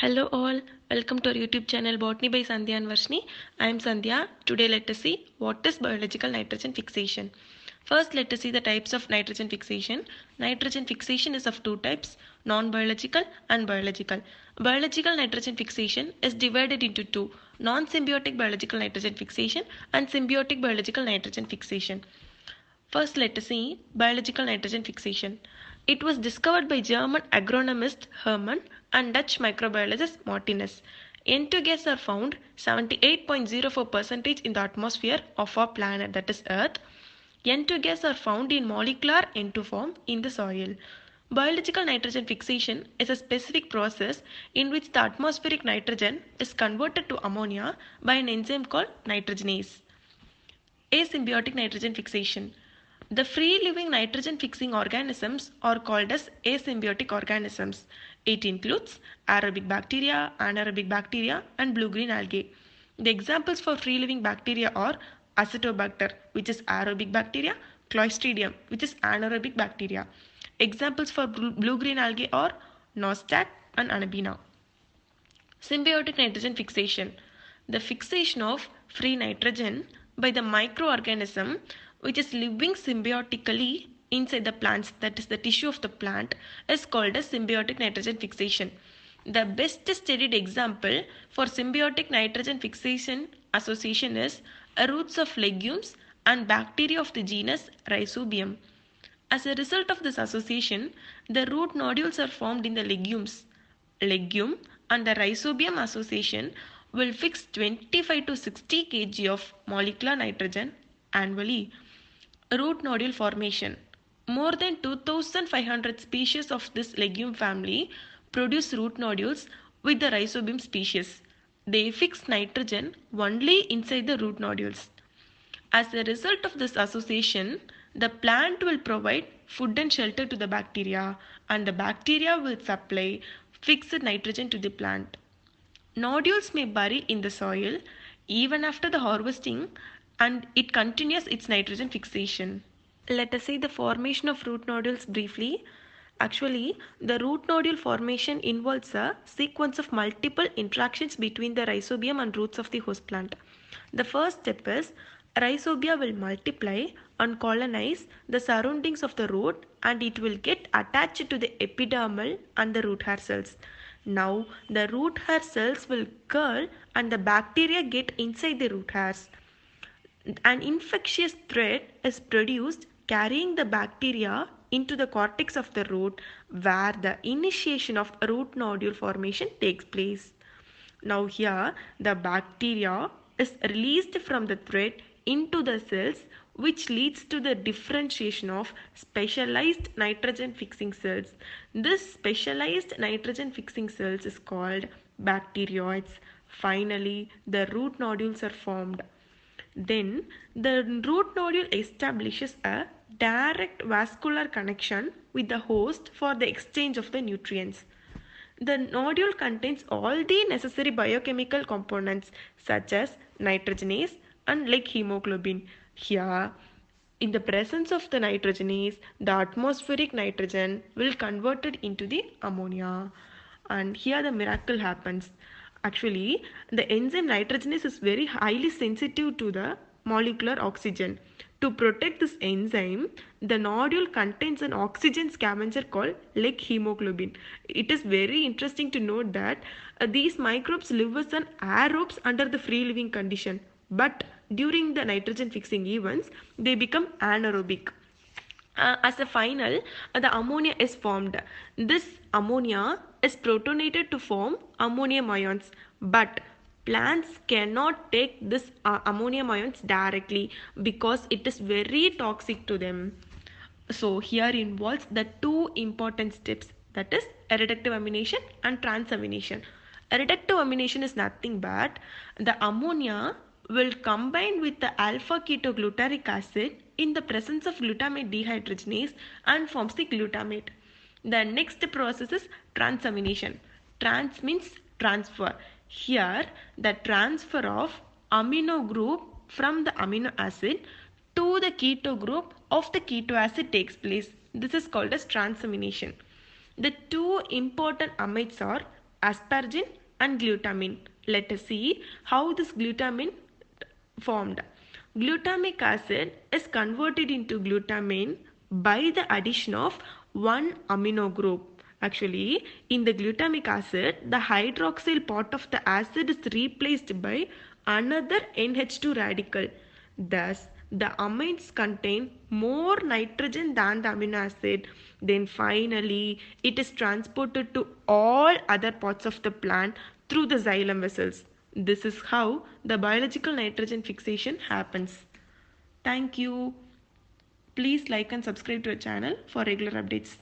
Hello all, welcome to our YouTube channel Botany by Sandhya and Varshni. I am Sandhya. Today let us see what is biological nitrogen fixation. First let us see the types of nitrogen fixation. Nitrogen fixation is of two types, non-biological and biological. Biological nitrogen fixation is divided into two, non-symbiotic biological nitrogen fixation and symbiotic biological nitrogen fixation. First, let us see biological nitrogen fixation. It was discovered by German agronomist Hermann and Dutch microbiologist Martinus. N2 gas are found 78.04% in the atmosphere of our planet, that is Earth. N2 gas are found in molecular N2 form in the soil. Biological nitrogen fixation is a specific process in which the atmospheric nitrogen is converted to ammonia by an enzyme called nitrogenase. Asymbiotic nitrogen fixation. The free-living nitrogen-fixing organisms are called as asymbiotic organisms. It includes aerobic bacteria, anaerobic bacteria, and blue-green algae. The examples for free-living bacteria are Acetobacter, which is aerobic bacteria, Clostridium, which is anaerobic bacteria. Examples for blue-green algae are Nostac and Anabina. Symbiotic nitrogen fixation. The fixation of free nitrogen by the microorganism which is living symbiotically inside the plants, that is the tissue of the plant, is called as symbiotic nitrogen fixation. The best studied example for symbiotic nitrogen fixation association is roots of legumes and bacteria of the genus Rhizobium. As a result of this association, the root nodules are formed in the legume and the Rhizobium association will fix 25 to 60 kg of molecular nitrogen annually. Root nodule formation. More than 2500 species of this legume family produce root nodules with the Rhizobium species. They fix nitrogen only inside the root nodules. As a result of this association, the plant will provide food and shelter to the bacteria, and the bacteria will supply fixed nitrogen to the plant. Nodules may bury in the soil even after the harvesting and it continues its nitrogen fixation. Let us see the formation of root nodules briefly. Actually, the root nodule formation involves a sequence of multiple interactions between the rhizobium and roots of the host plant. The first step is rhizobia will multiply and colonize the surroundings of the root and it will get attached to the epidermal and the root hair cells. Now, the root hair cells will curl and the bacteria get inside the root hairs. An infectious thread is produced carrying the bacteria into the cortex of the root where the initiation of root nodule formation takes place. Now here the bacteria is released from the thread into the cells which leads to the differentiation of specialized nitrogen fixing cells. This specialized nitrogen fixing cells is called bacteroids. Finally, the root nodules are formed. Then the root nodule establishes a direct vascular connection with the host for the exchange of the nutrients. The nodule contains all the necessary biochemical components such as nitrogenase and like hemoglobin. Here, in the presence of the nitrogenase, the atmospheric nitrogen will convert it into the ammonia. And here the miracle happens. Actually, the enzyme nitrogenase is very highly sensitive to the molecular oxygen. To protect this enzyme, the nodule contains an oxygen scavenger called like hemoglobin. It is very interesting to note that these microbes live as an aerobes under the free living condition. But during the nitrogen fixing events, they become anaerobic. As a final, the ammonia is formed. This ammonia is protonated to form ammonium ions, but plants cannot take this ammonium ions directly because it is very toxic to them. So here involves the two important steps, that is reductive amination and transamination. Reductive amination is nothing but the ammonia will combine with the alpha ketoglutaric acid in the presence of glutamate dehydrogenase and forms the glutamate. The next process is transamination. Trans means transfer. Here the transfer of amino group from the amino acid to the keto group of the keto acid takes place. This is called as transamination. The two important amides are asparagine and glutamine. Let us see how this glutamine formed. Glutamic acid is converted into glutamine by the addition of one amino group. Actually, in the glutamic acid, the hydroxyl part of the acid is replaced by another NH2 radical. Thus, the amines contain more nitrogen than the amino acid. Then finally, it is transported to all other parts of the plant through the xylem vessels. This is how the biological nitrogen fixation happens. Thank you. Please like and subscribe to our channel for regular updates.